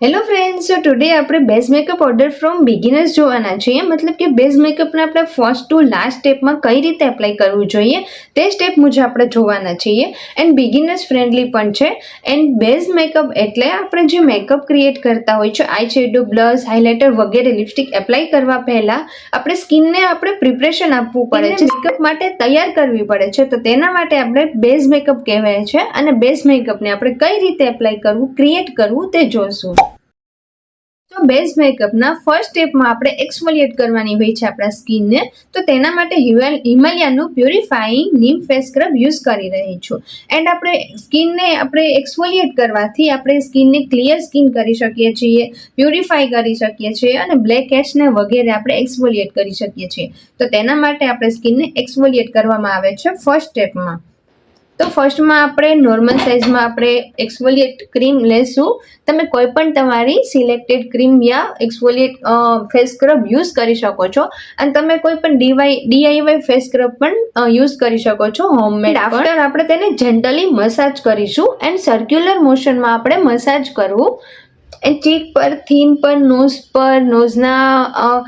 Hello friends, સો today આપણે base makeup order from beginners જોવાના છીએ. મતલબ કે બેઝ મેકઅપને આપણે ફર્સ્ટ ટુ લાસ્ટ સ્ટેપમાં કઈ રીતે એપ્લાય કરવું જોઈએ તે સ્ટેપ મુજબ આપણે જોવાના છીએ. એન્ડ બિગિનર્સ ફ્રેન્ડલી પણ છે. એન્ડ બેઝ મેકઅપ એટલે આપણે જે મેકઅપ ક્રિએટ કરતા હોય છે, આઈ શેડો, બ્લશ, હાઇલાઇટર વગેરે લિપસ્ટિક એપ્લાય કરવા પહેલાં આપણે સ્કિનને આપણે પ્રિપરેશન આપવું પડે છે, મેકઅપ માટે તૈયાર કરવી પડે છે. તો તેના માટે આપણે બેઝ મેકઅપ કહેવાય છે. અને બેઝ મેકઅપને આપણે કઈ રીતે એપ્લાય કરવું, ક્રિએટ કરવું તે જોશું. તો બેઝ મેકઅપના ફર્સ્ટ સ્ટેપમાં આપણે એક્સફોલિએટ કરવાની હોય છે આપણા સ્કિનને. તો તેના માટે હિમાલયાનું પ્યુરિફાઈંગ નીમ ફેસ સ્ક્રબ યુઝ કરી રહી છું. એન્ડ આપણે સ્કિનને એક્સફોલિએટ કરવાથી આપણે સ્કિનને ક્લિયર સ્કિન કરી શકીએ છીએ, પ્યુરિફાઈ કરી શકીએ છીએ અને બ્લેક હેડ્સને વગેરે આપણે એક્સફોલિએટ કરી શકીએ છીએ. તો તેના માટે આપણે સ્કિનને એક્સફોલિએટ કરવામાં આવે છે ફર્સ્ટ સ્ટેપમાં. તો ફર્સ્ટમાં આપણે નોર્મલ સાઇઝમાં આપણે એક્સફોલિએટ ક્રીમ લેશું. તમે કોઈ પણ તમારી સિલેક્ટેડ ક્રીમ યા એક્સફોલિએટ ફેસ સ્ક્રબ યુઝ કરી શકો છો. અને તમે કોઈ પણ DIY ફેસ સ્ક્રબ પણ યુઝ કરી શકો છો હોમમેડ. આફ્ટર આપણે તેને જેન્ટલી મસાજ કરીશું. એન્ડ સર્ક્યુલર મોશનમાં આપણે મસાજ કરવું. એન્ડ ચીક પર, થીન પર, નોઝ પર, નોઝના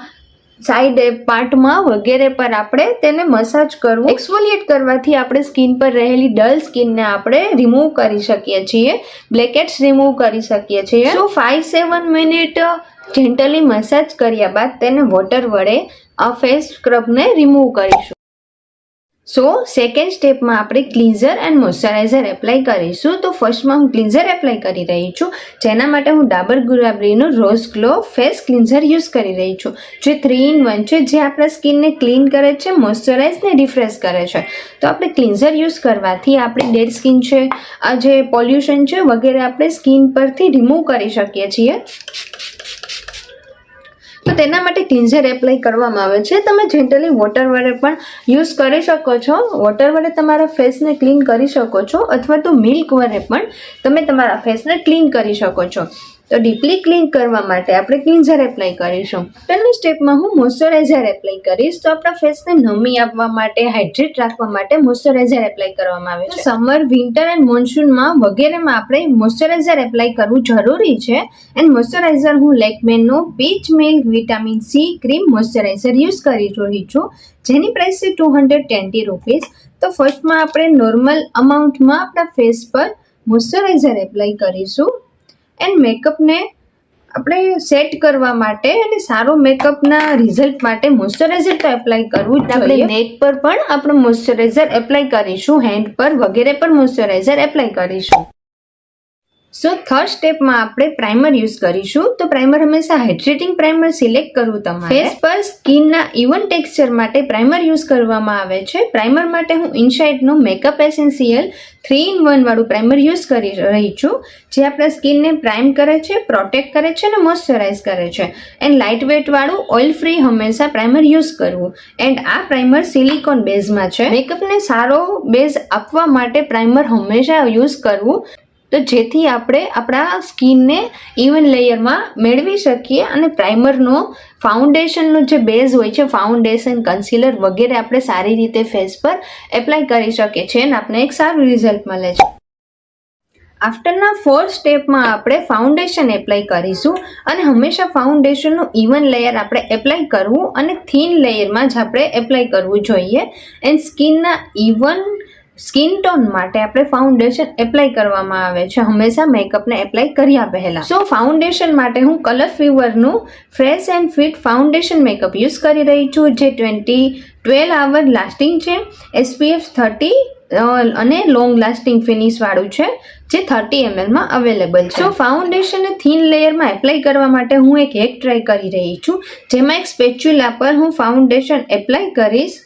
સાઈડ પાર્ટમાં વગેરે પર આપણે તેને મસાજ કરવું. એક્સફોલિએટ કરવાથી આપણે સ્કિન પર રહેલી ડલ સ્કિનને આપણે રિમૂવ કરી શકીએ છીએ, બ્લેકહેડ્સ રિમૂવ કરી શકીએ છીએ. સો 5-7 મિનિટ જેન્ટલી મસાજ કર્યા બાદ તેને વોટર વડે આ ફેસ સ્ક્રબને રિમૂવ કરીશું. સો સેકન્ડ સ્ટેપમાં આપણે ક્લિન્ઝર એન્ડ મોઇશ્ચરાઇઝર એપ્લાય કરીશું. તો ફર્સ્ટમાં હું ક્લિન્ઝર એપ્લાય કરી રહી છું, જેના માટે હું ડાબર ગુલાબરીનું rose glow face cleanser use કરી રહી છું, જે 3-in-1 છે, જે આપણા સ્કિનને ક્લીન કરે છે, મોઇશ્ચરાઇઝ ને રિફ્રેશ કરે છે. તો આપણે ક્લિન્ઝર યુઝ કરવાથી આપણી ડેડ સ્કિન છે, આ જે પોલ્યુશન છે વગેરે આપણે સ્કિન પરથી રિમૂવ કરી શકીએ છીએ. તો તેના માટે ક્લિન્ઝર એપ્લાય કરવામાં આવે છે. તમે જેન્ટલી વોટર વડે પણ યુઝ કરી શકો છો, વોટર વડે તમારા ફેસને ક્લીન કરી શકો છો, અથવા તો મિલ્ક વડે પણ તમે તમારા ફેસને ક્લીન કરી શકો છો. તો ડીપલી ક્લીન કરવા માટે આપણે ક્લિન્ઝર એપ્લાય કરીશું. પહેલી સ્ટેપમાં હું મોઇશ્ચરાઇઝર એપ્લાય કરીશ. તો આપણા ફેસને નમી આપવા માટે, હાઇડ્રેટ રાખવા માટે મોઇશ્ચરાઇઝર એપ્લાય કરવામાં આવે છે. સમર, વિન્ટર એન્ડ મોન્સૂનમાં વગેરેમાં આપણે મોઇશ્ચરાઇઝર એપ્લાય કરવું જરૂરી છે. એન્ડ મોઇશ્ચરાઇઝર હું લેકમેનો peach milk vitamin C cream moisturiser use કરી રહી છું, જેની પ્રાઇસ છે 220 રૂપીસ. તો ફર્સ્ટમાં આપણે નોર્મલ અમાઉન્ટમાં આપણા ફેસ પર મોઇશ્ચરાઇઝર એપ્લાય કરીશું. એન્ડ મેકઅપને આપણે સેટ કરવા માટે અને સારો મેકઅપના રિઝલ્ટ માટે મોઇશ્ચરાઇઝર તો એપ્લાય કરવું જ જોઈએ. આપણે નેક પર પણ આપણે મોઇશ્ચરાઇઝર એપ્લાય કરીશું, હેન્ડ પર વગેરે પર મોઇશ્ચરાઇઝર એપ્લાય કરીશું. સો થર્ડ સ્ટેપમાં આપણે પ્રાઇમર યુઝ કરીશું. તો પ્રાઇમર હંમેશા હાઇડ્રેટિંગ પ્રાઇમર સિલેક્ટ કરવું તમારે. ફેસ પર સ્કિનના ઇવન ટેક્સચર માટે પ્રાઇમર યુઝ કરવામાં આવે છે. પ્રાઇમર માટે હું ઇનસાઇડનું મેકઅપ એસેન્શિયલ 3-in-1 વાળું પ્રાઇમર યુઝ કરી રહી છું, જે આપણા સ્કિનને પ્રાઇમ કરે છે, પ્રોટેક્ટ કરે છે અને મોઇશ્ચરાઇઝ કરે છે. એન્ડ લાઇટ વેટ વાળું ઓઇલ ફ્રી હંમેશા પ્રાઇમર યુઝ કરવું. એન્ડ આ પ્રાઇમર સિલિકોન બેઝમાં છે. મેકઅપને સારો બેઝ આપવા માટે પ્રાઇમર હંમેશા યુઝ કરવું, તો જેથી આપણે આપણા સ્કિનને ઇવન લેયરમાં મેળવી શકીએ અને પ્રાઇમરનો ફાઉન્ડેશનનો જે બેઝ હોય છે, ફાઉન્ડેશન, કન્સીલર વગેરે આપણે સારી રીતે ફેસ પર એપ્લાય કરી શકીએ છીએ અને આપણે એક સારું રિઝલ્ટ મળે છે. આફ્ટરના ફોર્થ સ્ટેપમાં આપણે ફાઉન્ડેશન એપ્લાય કરીશું. અને હંમેશા ફાઉન્ડેશનનું ઇવન લેયર આપણે એપ્લાય કરવું અને થીન લેયરમાં જ આપણે એપ્લાય કરવું જોઈએ. એન્ડ સ્કિનના ઇવન સ્કિન ટોન માટે આપણે ફાઉન્ડેશન એપ્લાય કરવામાં આવે છે હંમેશા મેકઅપને એપ્લાય કર્યા પહેલા. સો ફાઉન્ડેશન માટે હું કલર ફીવરનું fresh and fit foundation makeup use કરી રહી છું, જે 12 hour લાસ્ટિંગ છે, SPF 30 અને લોંગ લાસ્ટિંગ ફિનિશ વાળું છે, જે 30 ml માં અવેલેબલ છે. સો ફાઉન્ડેશનને થીન લેયરમાં એપ્લાય કરવા માટે હું એક હેક ટ્રાય કરી રહી છું, જેમાં એક સ્પેચ્યુલા પર હું ફાઉન્ડેશન એપ્લાય કરીશ.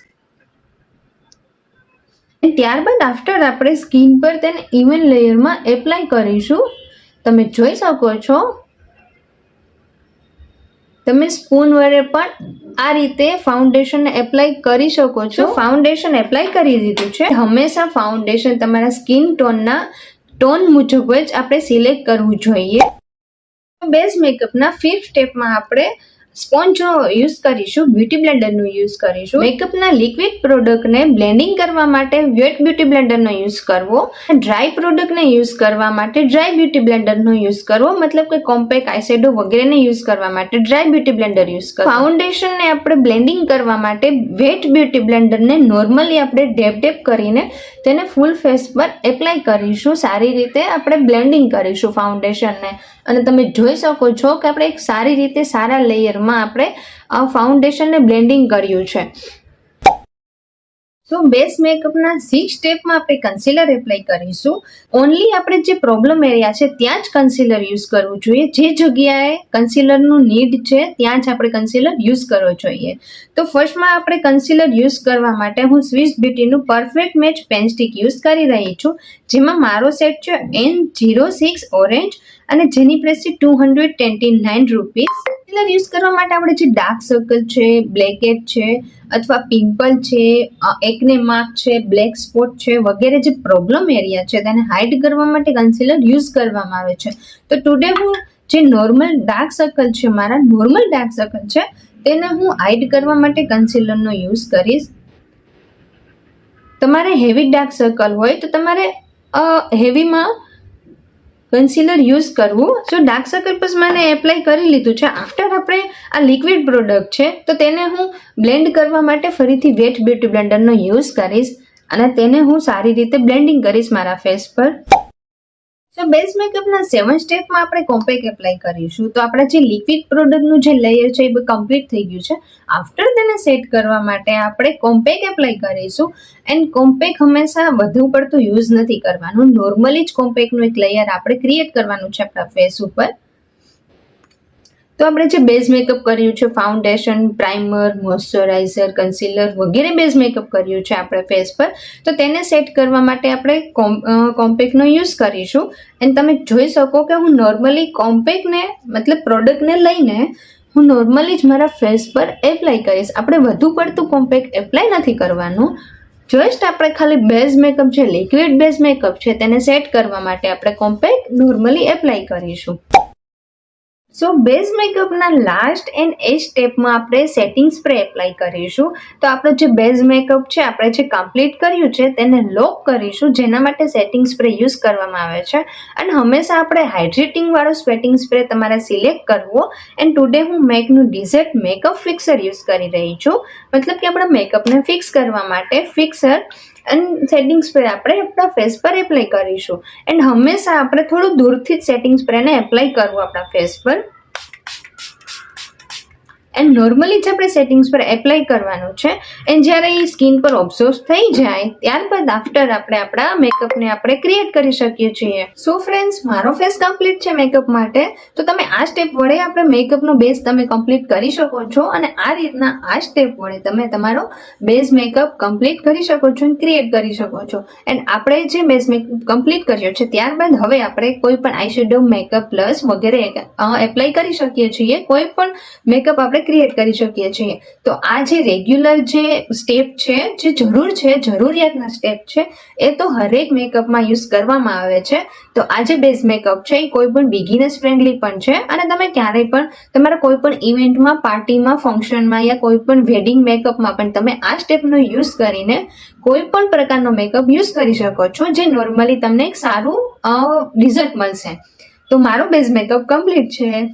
ત્યારબાદ આફ્ટર આપણે સ્કિન પર તેને ઇવન લેયરમાં એપ્લાય કરીશું. તમે જોઈ શકો છો, તમે સ્પૂન વડે પણ આ રીતે ફાઉન્ડેશનને એપ્લાય કરી શકો છો. ફાઉન્ડેશન એપ્લાય કરી દીધું છે. હંમેશા ફાઉન્ડેશન તમારા સ્કિન ટોન મુજબ જ આપણે સિલેક્ટ કરવું જોઈએ. બેઝ મેકઅપના 5th સ્ટેપમાં આપણે સ્પોન્જ યુઝ કરીશું, બ્યુટી બ્લેન્ડરનો યુઝ કરીશું. મેકઅપના લિક્વિડ પ્રોડક્ટને બ્લેન્ડિંગ કરવા માટે વેટ બ્યુટી બ્લેન્ડરનો યુઝ કરવો, ડ્રાય પ્રોડક્ટને યુઝ કરવા માટે ડ્રાય બ્યુટી બ્લેન્ડરનો યુઝ કરવો, મતલબ કે કોમ્પેક્ટ આઈશેડો વગેરેને યુઝ કરવા માટે ડ્રાય બ્યુટી બ્લેન્ડર યુઝ કરવો. ફાઉન્ડેશનને આપણે બ્લેન્ડિંગ કરવા માટે વેટ બ્યુટી બ્લેન્ડરને નોર્મલી આપણે ડેપ કરીને તેને ફૂલ ફેસ પર એપ્લાય કરીશું. સારી રીતે આપણે બ્લેન્ડિંગ કરીશું ફાઉન્ડેશનને, અને તમે જોઈ શકો છો કે આપણે એક સારી રીતે સારા લેયરમાં આપણે ફાઉન્ડેશનને બ્લેન્ડિંગ કર્યું છે. તો બેઝ મેકઅપના 6 સ્ટેપમાં આપણે કન્સીલર એપ્લાય કરીશું. ઓનલી આપણે જે પ્રોબ્લેમ એરિયા છે ત્યાં જ કન્સીલર યુઝ કરવું જોઈએ. જે જગ્યાએ કન્સીલરનું નીડ છે ત્યાં જ આપણે કન્સીલર યુઝ કરવો જોઈએ. તો ફર્સ્ટમાં આપણે કન્સીલર યુઝ કરવા માટે હું સ્વિસ બ્યુટીનું perfect match pen stick use કરી રહી છું, જેમાં મારો સેટ છે N06 ઓરેન્જ અને જેની પ્રાઇસ છે 229 રૂપીસ. કન્સીલર યુઝ કરવા માટે આપણે જે ડાર્ક સર્કલ છે, બ્લેકહેડ છે અથવા પિમ્પલ છે, એકને માર્ક છે, બ્લેક સ્પોટ છે વગેરે જે પ્રોબ્લેમ એરિયા છે તેને હાઇડ કરવા માટે કન્સીલર યુઝ કરવામાં આવે છે. તો ટુડે હું જે નોર્મલ ડાર્ક સર્કલ છે, મારા નોર્મલ ડાર્ક સર્કલ છે તેને હું હાઇડ કરવા માટે કન્સીલરનો યુઝ કરીશ. તમારે હેવી ડાર્ક સર્કલ હોય તો તમારે હેવીમાં કન્સીલર યુઝ કરવું. જો ડાર્ક સર્કલ પર મને એપ્લાય કરી લીધું છે. આફ્ટર આપણે આ લિક્વિડ પ્રોડક્ટ છે તો તેને હું બ્લેન્ડ કરવા માટે ફરીથી વેટ બ્યુટી બ્લેન્ડરનો યુઝ કરીશ અને તેને હું સારી રીતે બ્લેન્ડિંગ કરીશ મારા ફેસ પર. તો બેઝ મેકઅપના 7 સ્ટેપમાં આપણે કોમ્પેક્ટ એપ્લાય કરીશું. તો આપણા જે લિક્વિડ પ્રોડક્ટનું જે લેયર છે એ કમ્પ્લીટ થઈ ગયું છે. આફ્ટર તેને સેટ કરવા માટે આપણે કોમ્પેક્ટ એપ્લાય કરીશું. એન્ડ કોમ્પેક્ટ હંમેશા વધુ પડતું યુઝ નથી કરવાનું. નોર્મલી જ કોમ્પેક્ટનું એક લેયર આપણે ક્રિએટ કરવાનું છે આપણા ફેસ ઉપર. તો આપણે જે બેઝ મેકઅપ કર્યું છે, ફાઉન્ડેશન, પ્રાઇમર, મોઇશ્ચરાઇઝર, કન્સીલર વગેરે બેઝ મેકઅપ કર્યું છે આપણે ફેસ પર, તો તેને સેટ કરવા માટે આપણે કોમ્પેક્ટનો યુઝ કરીશું. એન્ડ તમે જોઈ શકો કે હું નોર્મલી કોમ્પેક્ટને મતલબ પ્રોડક્ટને લઈને હું નોર્મલી જ મારા ફેસ પર એપ્લાય કરીશ. આપણે વધુ પડતું કોમ્પેક્ટ એપ્લાય નથી કરવાનું. જસ્ટ આપણે ખાલી બેઝ મેકઅપ છે, લિક્વિડ બેઝ મેકઅપ છે તેને સેટ કરવા માટે આપણે કોમ્પેક્ટ નોર્મલી એપ્લાય કરીશું. સો બેઝ મેકઅપના લાસ્ટ એન્ડ 8 સ્ટેપમાં આપણે સેટિંગ સ્પ્રે એપ્લાય કરીશું. તો આપણો જે બેઝ મેકઅપ છે આપણે જે કમ્પ્લીટ કર્યું છે તેને લોક કરીશું, જેના માટે સેટિંગ સ્પ્રે યુઝ કરવામાં આવે છે. અને હંમેશા આપણે હાઇડ્રેટિંગ વાળો સેટિંગ સ્પ્રે તમારે સિલેક્ટ કરવો. એન્ડ ટુડે હું મેકનું ડિઝર્ટ મેકઅપ ફિક્સર યુઝ કરી રહી છું, મતલબ કે આપણા મેકઅપને ફિક્સ કરવા માટે ફિક્સર એન્ડ સેટિંગ સ્પ્રે આપણે આપણા ફેસ પર એપ્લાય કરીશું. એન્ડ હંમેશા આપણે થોડું દૂરથી જ સેટિંગ સ્પ્રેને એપ્લાય કરવું આપણા ફેસ પર. એન્ડ નોર્મલી જ આપણે સેટિંગ્સ પર એપ્લાય કરવાનું છે. એન્ડ જ્યારે એ સ્કિન પર ઓબ્ઝર્વ થઈ જાય ત્યારબાદ આફ્ટર આપણે આપણા મેકઅપને આપણે ક્રિએટ કરી શકીએ છીએ. સો ફ્રેન્ડ્સ, મારો ફેસ કમ્પ્લીટ છે મેકઅપ માટે. તો તમે આ સ્ટેપ વડે આપણે મેકઅપનો બેઝ તમે કમ્પ્લીટ કરી શકો છો. અને આ રીતના આ સ્ટેપ વડે તમે તમારો બેઝ મેકઅપ કમ્પ્લીટ કરી શકો છો અને ક્રિએટ કરી શકો છો. એન્ડ આપણે જે બેઝ મેકઅપ કમ્પ્લીટ કર્યો છે ત્યારબાદ હવે આપણે કોઈ પણ આઈશેડો, મેકઅપ પ્લસ વગેરે એપ્લાય કરી શકીએ છીએ. કોઈ પણ મેકઅપ આપણે ક્રિએટ કરી શકીએ છીએ. તો આ જે રેગ્યુલર જે સ્ટેપ છે, જે જરૂરિયાતના સ્ટેપ છે, એ તો હરેક મેકઅપમાં યુઝ કરવામાં આવે છે. તો આ જે બેઝ મેકઅપ છે એ કોઈ પણ બિગિનર્સ ફ્રેન્ડલી પણ છે. અને તમે ક્યારેય પણ તમારા કોઈ પણ ઇવેન્ટમાં, પાર્ટીમાં, ફંક્શનમાં યા કોઈ પણ વેડિંગ મેકઅપમાં પણ તમે આ સ્ટેપનો યુઝ કરીને કોઈ પણ પ્રકારનો મેકઅપ યુઝ કરી શકો છો, જે નોર્મલી તમને એક સારું રિઝલ્ટ મળશે. તો મારો બેઝ મેકઅપ કમ્પ્લીટ છે.